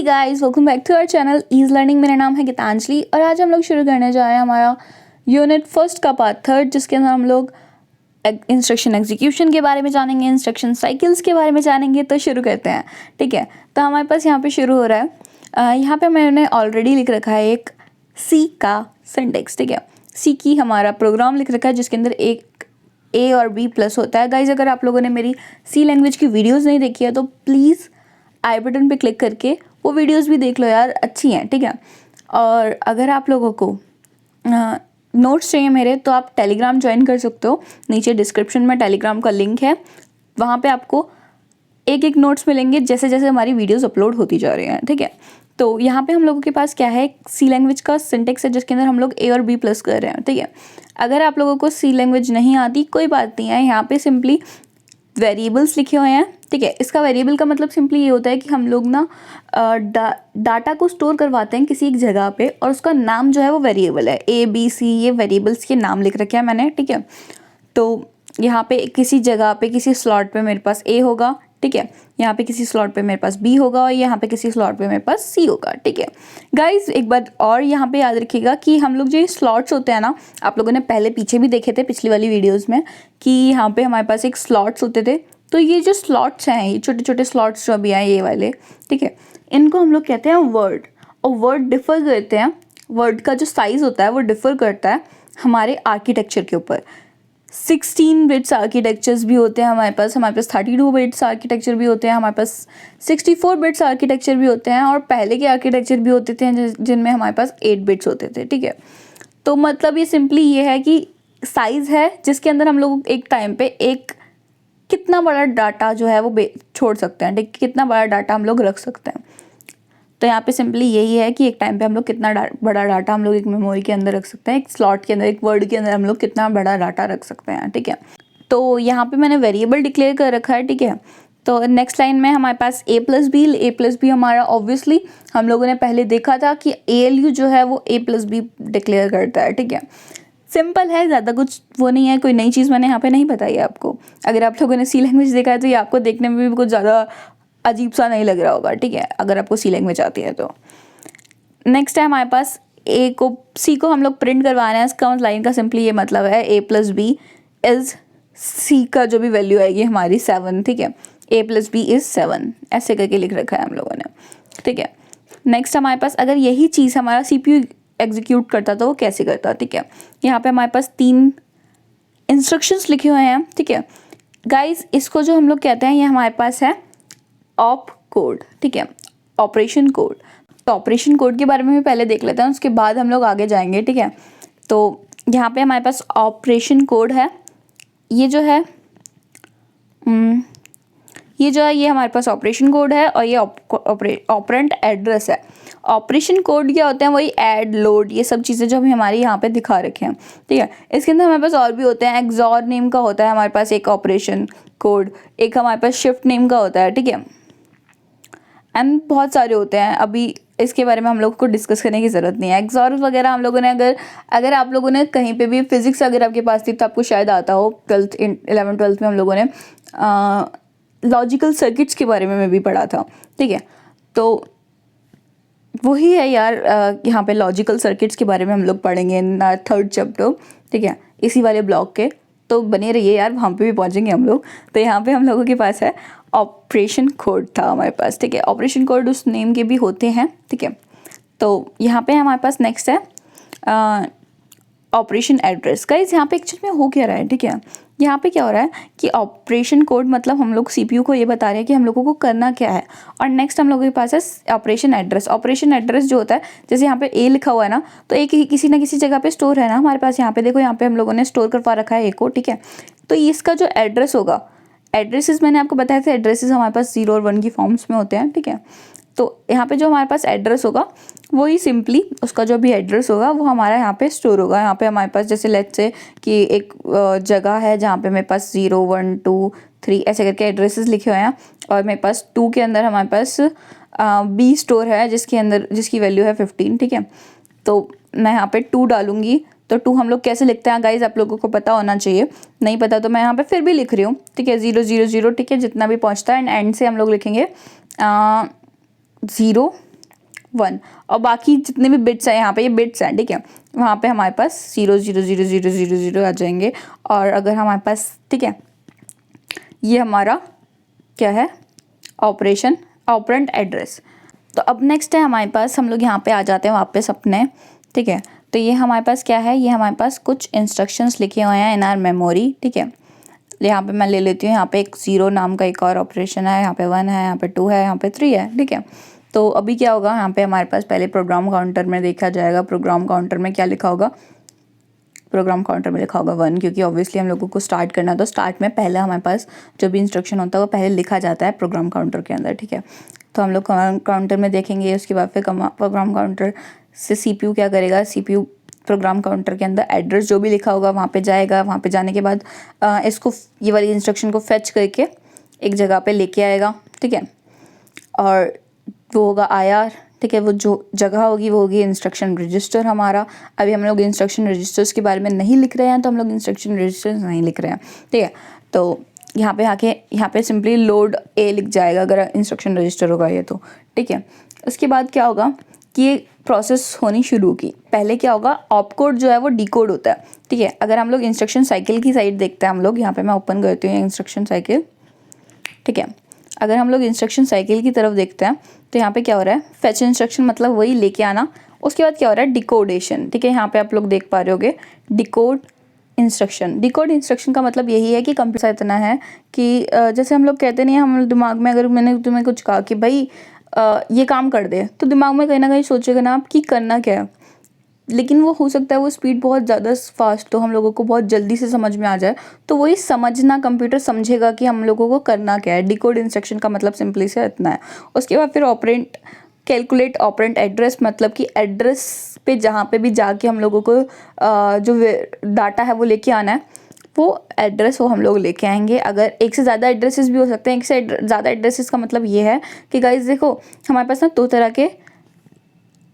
Guys, welcome back to our channel ease learning. मेरा नाम है गीतांजलि और आज हम लोग शुरू करने जा रहे हैं हमारा यूनिट फर्स्ट का पार्ट थर्ड, जिसके अंदर हम लोग इंस्ट्रक्शन एग्जीक्यूशन के बारे में जानेंगे, इंस्ट्रक्शन साइकिल्स के बारे में जानेंगे। तो शुरू करते हैं, ठीक है। तो हमारे पास यहाँ पे शुरू हो रहा है, यहाँ पे मैंने ऑलरेडी लिख रखा है एक सी का सिंटेक्स, ठीक है। सी की हमारा प्रोग्राम लिख रखा है जिसके अंदर एक ए और बी प्लस होता है। गाइज, अगर आप लोगों ने मेरी सी लैंग्वेज की वीडियोज़ नहीं देखी है तो प्लीज़ आई बटन पे क्लिक करके वो वीडियोस भी देख लो यार, अच्छी हैं, ठीक है। और अगर आप लोगों को नोट्स चाहिए मेरे, तो आप टेलीग्राम ज्वाइन कर सकते हो। नीचे डिस्क्रिप्शन में टेलीग्राम का लिंक है, वहाँ पे आपको एक एक नोट्स मिलेंगे जैसे जैसे हमारी वीडियोस अपलोड होती जा रही हैं, ठीक है। तो यहाँ पे हम लोगों के पास क्या है, सी लैंग्वेज का सिंटेक्स है जिसके अंदर हम लोग ए और बी प्लस कर रहे हैं, ठीक है। अगर आप लोगों को सी लैंग्वेज नहीं आती, कोई बात नहीं है, यहाँ पे सिंपली वेरिएबल्स लिखे हुए हैं, ठीक है। इसका वेरिएबल का मतलब सिंपली ये होता है कि हम लोग ना डाटा को स्टोर करवाते हैं किसी एक जगह पे और उसका नाम जो है वो वेरिएबल है। ए बी सी, ये वेरिएबल्स के नाम लिख रखे हैं मैंने, ठीक है। तो यहाँ पे किसी जगह पे किसी स्लॉट पे मेरे पास ए होगा, ठीक है। यहाँ पे किसी स्लॉट पे मेरे पास बी होगा और यहाँ पे किसी स्लॉट पे मेरे पास सी होगा, ठीक है। गाइज, एक बात और यहाँ पे याद रखिएगा कि हम लोग जो ये स्लॉट्स होते हैं ना, आप लोगों ने पहले पीछे भी देखे थे पिछली वाली वीडियोस में कि यहाँ पे हमारे पास एक स्लॉट्स होते थे। तो ये जो स्लॉट्स हैं, ये छोटे छोटे स्लॉट्स जो अभी आए ये वाले, ठीक है, इनको हम लोग कहते हैं वर्ड। और वर्ड डिफर करते हैं, वर्ड का जो साइज़ होता है वो डिफर करता है हमारे आर्किटेक्चर के ऊपर। 16 बिट्स आर्किटेक्चर्स भी होते हैं हमारे पास 32 बिट्स आर्किटेक्चर भी होते हैं, हमारे पास 64 बिट्स आर्किटेक्चर भी होते हैं, और पहले के आर्किटेक्चर भी होते थे जिनमें हमारे पास 8 बिट्स होते थे, ठीक है। तो मतलब ये सिंपली ये है कि साइज़ है जिसके अंदर हम लोग एक टाइम पे एक कितना बड़ा डाटा जो है वो छोड़ सकते हैं, ठीक, कितना बड़ा डाटा हम लोग रख सकते हैं। तो यहाँ पे सिंपली यही है कि एक टाइम पे हम लोग कितना बड़ा डाटा हम लोग एक मेमोरी के अंदर रख सकते हैं, एक स्लॉट के अंदर, एक वर्ड के अंदर हम लोग कितना बड़ा डाटा रख सकते हैं, ठीक है। तो यहाँ पे मैंने वेरिएबल डिक्लेयर कर रखा है, ठीक है। तो नेक्स्ट लाइन में हमारे पास ए प्लस बी हमारा ऑब्वियसली हम लोगों ने पहले देखा था कि ALU जो है वो ए प्लस बी डिक्लेयर करता है, ठीक है। सिंपल है, ज़्यादा कुछ वो नहीं है, कोई नई चीज़ मैंने यहाँ पे नहीं बताई है आपको। अगर आप लोगों ने सी लैंग्वेज देखा है तो ये आपको देखने में भी कुछ ज़्यादा अजीब सा नहीं लग रहा होगा, ठीक है, अगर आपको सी लैंग्वेज आती है तो। नेक्स्ट है हमारे पास सी को हम लोग प्रिंट करवा रहे हैं। इसका लाइन का सिंपली ये मतलब है ए प्लस बी इज़ सी का जो भी वैल्यू आएगी हमारी 7, ठीक है। ए प्लस बी इज़ 7, ऐसे करके लिख रखा है हम लोगों ने, ठीक है। नेक्स्ट हमारे पास अगर यही चीज़ हमारा CPU एग्जीक्यूट करता तो वो कैसे करता, ठीक है। यहाँ पे हमारे पास 3 इंस्ट्रक्शंस लिखे हुए हैं, ठीक है। गाइस, इसको जो हम लोग कहते हैं ये हमारे पास है ऑप कोड, ठीक है, ऑपरेशन कोड। तो ऑपरेशन कोड के बारे में भी पहले देख लेते हैं, उसके बाद हम लोग आगे जाएंगे, ठीक है। तो यहाँ पे हमारे पास ऑपरेशन कोड है, ये जो है ये हमारे पास ऑपरेशन कोड है, और ये ऑपरेंट एड्रेस है। ऑपरेशन कोड क्या होते हैं, वही ऐड, लोड, ये सब चीज़ें जो अभी हमारे यहाँ पे दिखा रखे हैं, ठीक है। इसके अंदर हमारे पास और भी होते हैं, एक्सॉर नेम का होता है हमारे पास एक ऑपरेशन कोड, एक हमारे पास शिफ्ट नेम का होता है, ठीक है, एंड बहुत सारे होते हैं। अभी इसके बारे में हम लोग को डिस्कस करने की ज़रूरत नहीं है। एक्सॉर वगैरह हम लोगों ने अगर आप लोगों ने कहीं पे भी फिजिक्स अगर आपके पास थी तो आपको शायद आता हो। 11th-12th में हम लोगों ने लॉजिकल सर्किट्स के बारे में भी पढ़ा था, ठीक है। तो वही है यार, यहाँ पे लॉजिकल सर्किट्स के बारे में हम लोग पढ़ेंगे इन 3rd चैप्टर, ठीक है, इसी वाले ब्लॉक के। तो बने रहिए यार, वहाँ पे भी पहुँचेंगे हम लोग। तो यहाँ पे हम लोगों के पास है ऑपरेशन कोड था हमारे पास, ठीक है। ऑपरेशन कोड उस नेम के भी होते हैं, ठीक है। तो यहाँ पे हमारे पास नेक्स्ट है ऑपरेशन एड्रेस। गाइस, यहाँ पे एक्चुअली में हो क्या रहा है, ठीक है। यहाँ पे क्या हो रहा है कि ऑपरेशन कोड मतलब हम लोग CPU को ये बता रहे हैं कि हम लोगों को करना क्या है, और नेक्स्ट हम लोगों के पास है ऑपरेशन एड्रेस। ऑपरेशन एड्रेस जो होता है, जैसे यहाँ पे ए लिखा हुआ है ना, तो एक किसी ना किसी जगह पे स्टोर है ना हमारे पास। यहाँ पे देखो, यहाँ पे हम लोगों ने स्टोर करवा रखा है ए को, ठीक है। तो इसका जो एड्रेस होगा, एड्रेसेस मैंने आपको बताया था, एड्रेसेस हमारे पास 0 और 1 की फॉर्म्स में होते हैं, ठीक है। तो यहाँ पे जो हमारे पास एड्रेस होगा वही सिंपली उसका जो भी एड्रेस होगा वो हमारा यहाँ पे स्टोर होगा। यहाँ पे हमारे पास जैसे लेट्स से कि एक जगह है जहाँ पे मेरे पास 0 1 2 3 ऐसे करके एड्रेसेस लिखे हुए हैं, और मेरे पास 2 के अंदर हमारे पास बी स्टोर है जिसकी वैल्यू है 15, ठीक है। तो मैं यहाँ पे 2 डालूंगी, तो 2 हम लोग कैसे लिखते हैं गाइज, आप लोगों को पता होना चाहिए। नहीं पता तो मैं यहाँ पे फिर भी लिख रही हूँ, ठीक है। 0 0 0, ठीक है, जितना भी पहुँचता है, एंड से हम लोग लिखेंगे 0 1 और बाकी जितने भी बिट्स हैं यहाँ पे ये बिट्स हैं, ठीक है, वहाँ पे हमारे पास 0 0 0 0 0 0 आ जाएंगे। और अगर हमारे पास, ठीक है, ये हमारा क्या है, ऑपरेशन ऑपरेंड एड्रेस। तो अब नेक्स्ट है हमारे पास, हम लोग यहाँ पे आ जाते हैं वापस अपने, ठीक है, तो ये हमारे पास क्या है, ये हमारे पास कुछ इंस्ट्रक्शंस लिखे हुए हैं इन आर मेमोरी, ठीक है। यहाँ पे मैं ले लेती हूँ, यहाँ पे एक 0 नाम का एक और ऑपरेशन है, यहाँ पे 1 है, यहाँ पे 2 है, यहाँ पे 3 है, ठीक है। तो अभी क्या होगा, यहाँ पे हमारे पास पहले प्रोग्राम काउंटर में देखा जाएगा, प्रोग्राम काउंटर में क्या लिखा होगा, प्रोग्राम काउंटर में लिखा होगा 1, क्योंकि ऑब्वियसली हम लोगों को स्टार्ट करना है, तो स्टार्ट में पहले हमारे पास जो भी इंस्ट्रक्शन होता है वो पहले लिखा जाता है प्रोग्राम काउंटर के अंदर, ठीक है। तो हम लोग काउंटर में देखेंगे, उसके बाद फिर प्रोग्राम काउंटर से CPU क्या करेगा, CPU प्रोग्राम काउंटर के अंदर एड्रेस जो भी लिखा होगा वहाँ पे जाएगा, वहाँ पे जाने के बाद इसको, ये वाली इंस्ट्रक्शन को फेच करके एक जगह पे लेके आएगा, ठीक है। और वो होगा IR, ठीक है, वो जो जगह होगी वो होगी इंस्ट्रक्शन रजिस्टर हमारा। अभी हम लोग इंस्ट्रक्शन रजिस्टर्स के बारे में नहीं लिख रहे हैं, तो हम लोग इंस्ट्रक्शन रजिस्टर्स नहीं लिख रहे हैं, ठीक है। तो यहाँ पे आके यहाँ पे सिंपली लोड A लिख जाएगा अगर इंस्ट्रक्शन रजिस्टर होगा ये, तो ठीक है। उसके बाद क्या होगा कि ये प्रोसेस होनी शुरू की, पहले क्या होगा, ऑप कोड जो है वो डिकोड होता है, ठीक है। अगर हम लोग इंस्ट्रक्शन साइकिल की साइड देखते हैं, हम लोग यहाँ पे मैं ओपन करती हूँ इंस्ट्रक्शन साइकिल, ठीक है। अगर हम लोग इंस्ट्रक्शन साइकिल की तरफ देखते हैं तो यहाँ पे क्या हो रहा है, फेच इंस्ट्रक्शन मतलब वही लेके आना, उसके बाद क्या हो रहा है, डिकोडेशन, ठीक है। यहाँ पे आप लोग देख पा रहे होगे डिकोड इंस्ट्रक्शन। डिकोड इंस्ट्रक्शन का मतलब यही है कि कंप्यूटर इतना है कि जैसे हम लोग कहते नहीं, हम दिमाग में अगर मैंने तुम्हें कुछ कहा कि भाई ये काम कर दे, तो दिमाग में कहीं ना कहीं सोचेगा ना आप कि करना क्या है, लेकिन वो हो सकता है वो स्पीड बहुत ज़्यादा फास्ट तो हम लोगों को बहुत जल्दी से समझ में आ जाए, तो वही समझना, कंप्यूटर समझेगा कि हम लोगों को करना क्या है। डिकोड इंस्ट्रक्शन का मतलब सिंपली से इतना है। उसके बाद फिर ऑपरेंट कैलकुलेट ऑपरेंट एड्रेस, मतलब कि एड्रेस पे जहाँ पे भी जाके हम लोगों को जो डाटा है वो लेके आना है, वो एड्रेस वो हम लोग लेके आएंगे। अगर एक से ज़्यादा एड्रेसेस भी हो सकते हैं, एक से ज़्यादा एड्रेसेस का मतलब ये है कि गाइज देखो, हमारे पास ना 2 तरह के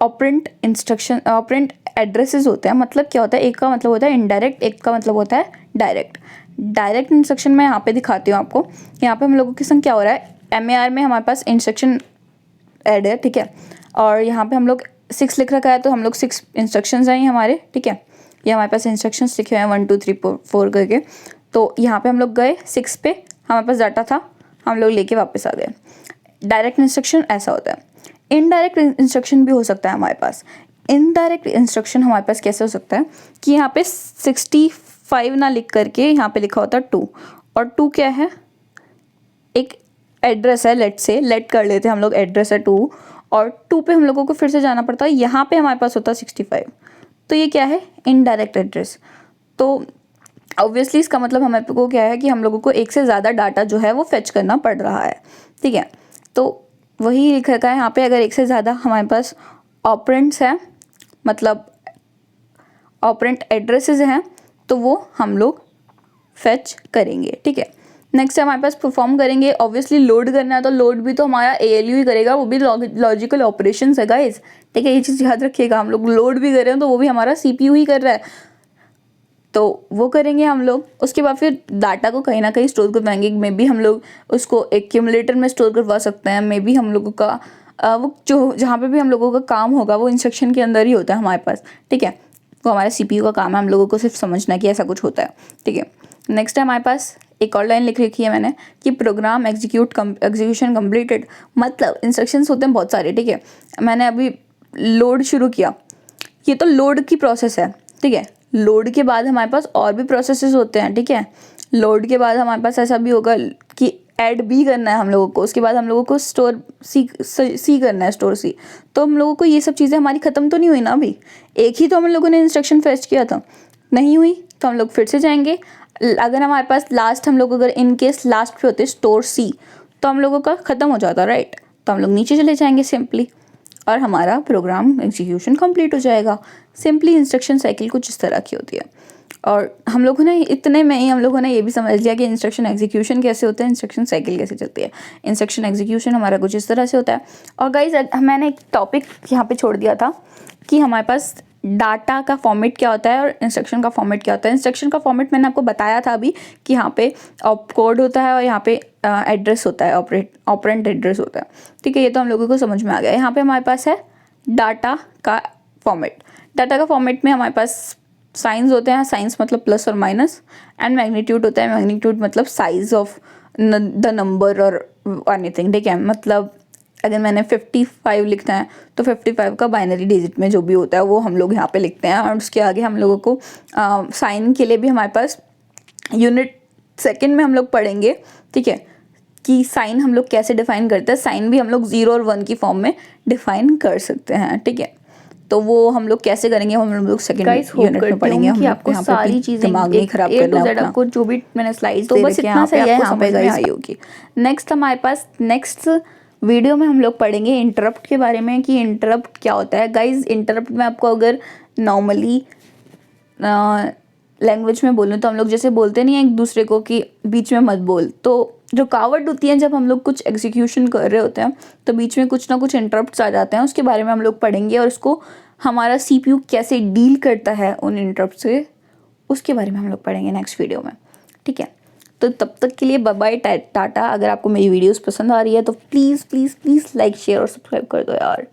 ऑपरेंट इंस्ट्रक्शन ऑपरेंट एड्रेसेस होते हैं। मतलब क्या होता है, एक का मतलब होता है इनडायरेक्ट, एक का मतलब होता है डायरेक्ट। डायरेक्ट इंस्ट्रक्शन मैं यहाँ पे दिखाती हूँ आपको। यहाँ पे हम लोगों के संग क्या हो रहा है, MAR में हमारे पास इंस्ट्रक्शन ऐड है, ठीक है, और यहाँ पे हम लोग 6 लिख रखा है, तो हम लोग 6 इंस्ट्रक्शंस हैं हमारे, ठीक है। ये हमारे पास इंस्ट्रक्शंस लिखे हुए हैं 1 2 3 4 करके। तो यहाँ पे हम लोग गए 6 पे, हमारे पास डाटा था, हम लोग लेके वापस आ गए। डायरेक्ट इंस्ट्रक्शन ऐसा होता है। इनडायरेक्ट इंस्ट्रक्शन भी हो सकता है हमारे पास। इनडायरेक्ट इंस्ट्रक्शन हमारे पास कैसे हो सकता है कि यहाँ पे 65 ना लिख करके यहाँ पे लिखा होता है 2, और 2 क्या है, एक एड्रेस है, लेट कर लेते हैं हम लोग, एड्रेस है 2, और 2 पे हम लोगों को फिर से जाना पड़ता है, यहाँ पे हमारे पास होता है 65। तो ये क्या है, इनडायरेक्ट एड्रेस। तो ऑब्वियसली इसका मतलब हमारे को क्या है कि हम लोगों को एक से ज़्यादा डाटा जो है वो फेच करना पड़ रहा है, ठीक है। तो वही लिख रखा है यहाँ पे, अगर एक से ज़्यादा हमारे पास ऑपरेंट्स हैं, मतलब ऑपरेंट एड्रेसेस हैं, तो वो हम लोग फेच करेंगे, ठीक है। नेक्स्ट हमारे पास परफॉर्म करेंगे। ऑब्वियसली लोड करना है तो लोड भी तो हमारा ALU ही करेगा, वो भी लॉजिकल ऑपरेशंस है गाइस, ठीक है। ये चीज़ याद रखिएगा, हम लोग लोड भी कर रहे हैं तो वो भी हमारा CPU ही कर रहा है, तो वो करेंगे हम लोग। उसके बाद फिर डाटा को कहीं ना कहीं स्टोर करवाएंगे, मे बी हम लोग उसको एक्यूमुलेटर में स्टोर करवा सकते हैं, मे बी हम लोगों का वो जो जहाँ पे भी हम लोगों का काम होगा वो इंस्ट्रक्शन के अंदर ही होता है हमारे पास, ठीक है। वो हमारा CPU का काम है, हम लोगों को सिर्फ समझना कि ऐसा कुछ होता है, ठीक है। नेक्स्ट है हमारे पास एक और लाइन लिख रखी है मैंने कि प्रोग्राम एग्जीक्यूशन कम्प्लीटेड, मतलब इंस्ट्रक्शंस होते हैं बहुत सारे, ठीक है। मैंने अभी लोड शुरू किया, ये तो लोड की प्रोसेस है, ठीक है। लोड के बाद हमारे पास और भी प्रोसेसेस होते हैं, ठीक है। लोड के बाद हमारे पास ऐसा भी होगा कि ऐड भी करना है हम लोगों को, उसके बाद हम लोगों को स्टोर सी करना है, स्टोर सी। तो हम लोगों को ये सब चीज़ें हमारी ख़त्म तो नहीं हुई ना अभी, एक ही तो हम लोगों ने इंस्ट्रक्शन फेच किया था, नहीं हुई तो हम लोग फिर से जाएंगे। अगर हमारे पास लास्ट, हम लोग अगर इन केस लास्ट पे होते स्टोर सी, तो हम लोगों का ख़त्म हो जाता, राइट। तो हम लोग नीचे चले जाएंगे सिंपली, और हमारा प्रोग्राम एग्जीक्यूशन कंप्लीट हो जाएगा। सिंपली इंस्ट्रक्शन साइकिल कुछ इस तरह की होती है। और हम लोगों ने इतने में ही हम लोगों ने ये भी समझ लिया कि इंस्ट्रक्शन एग्जीक्यूशन कैसे होता है, इंस्ट्रक्शन साइकिल कैसे चलती है। इंस्ट्रक्शन एग्जीक्यूशन हमारा कुछ इस तरह से होता है। और गाइज मैंने एक टॉपिक यहाँ पे छोड़ दिया था कि हमारे पास डाटा का फॉर्मेट क्या होता है और इंस्ट्रक्शन का फॉर्मेट क्या होता है। इंस्ट्रक्शन का फॉर्मेट मैंने आपको बताया था अभी कि यहाँ पे ऑप कोड होता है और यहाँ पे एड्रेस होता है, ऑपरेंट एड्रेस होता है, ठीक है। ये तो हम लोगों को समझ में आ गया। यहाँ पे हमारे पास है डाटा का फॉर्मेट। डाटा का फॉर्मेट में हमारे पास साइंस होते हैं, साइंस मतलब प्लस और माइनस, एंड मैग्नीट्यूड होता है, मैग्नीट्यूड मतलब साइज ऑफ द नंबर और एनीथिंग, ठीक है। मतलब अगर मैंने 55 लिखना है तो 55 का बाइनरी डिजिट में जो भी होता है वो हम लोग यहाँ पे लिखते हैं, और उसके आगे हम लोगों को साइन के लिए भी हमारे पास यूनिट सेकंड में हम लोग पढ़ेंगे, ठीक है, कि साइन हम लोग कैसे डिफाइन करते हैं। साइन भी हम लोग 0 और 1 की फॉर्म में डिफाइन कर सकते हैं, ठीक है। तो वो हम लोग कैसे करेंगे, हम लोग सेकंड यूनिट में पढ़ेंगे। कि आपको सारी चीजें दिमाग नहीं खराब करना है अपना। आपको जो भी मैंने स्लाइड्स तो बस इतना सही है यहाँ पे गाइस। आई होगी। नेक्स्ट हमारे पास नेक्स्ट वीडियो में हम लोग पढ़ेंगे इंटरप्ट के बारे में, कि इंटरप्ट क्या होता है। गाइज इंटरप्ट में आपको अगर नॉर्मली लैंग्वेज में बोलूँ तो हम लोग जैसे बोलते नहीं हैं एक दूसरे को कि बीच में मत बोल, तो जो कावट होती है जब हम लोग कुछ एग्जीक्यूशन कर रहे होते हैं तो बीच में कुछ ना कुछ इंटरप्ट्स आ जाते हैं, उसके बारे में हम लोग पढ़ेंगे, और उसको हमारा CPU कैसे डील करता है उन इंटरप्ट से, उसके बारे में हम लोग पढ़ेंगे नेक्स्ट वीडियो में, ठीक है। तो तब तक के लिए बाय बाय, टाटा। अगर आपको मेरी वीडियोस पसंद आ रही है तो please please please like share और सब्सक्राइब कर दो यार।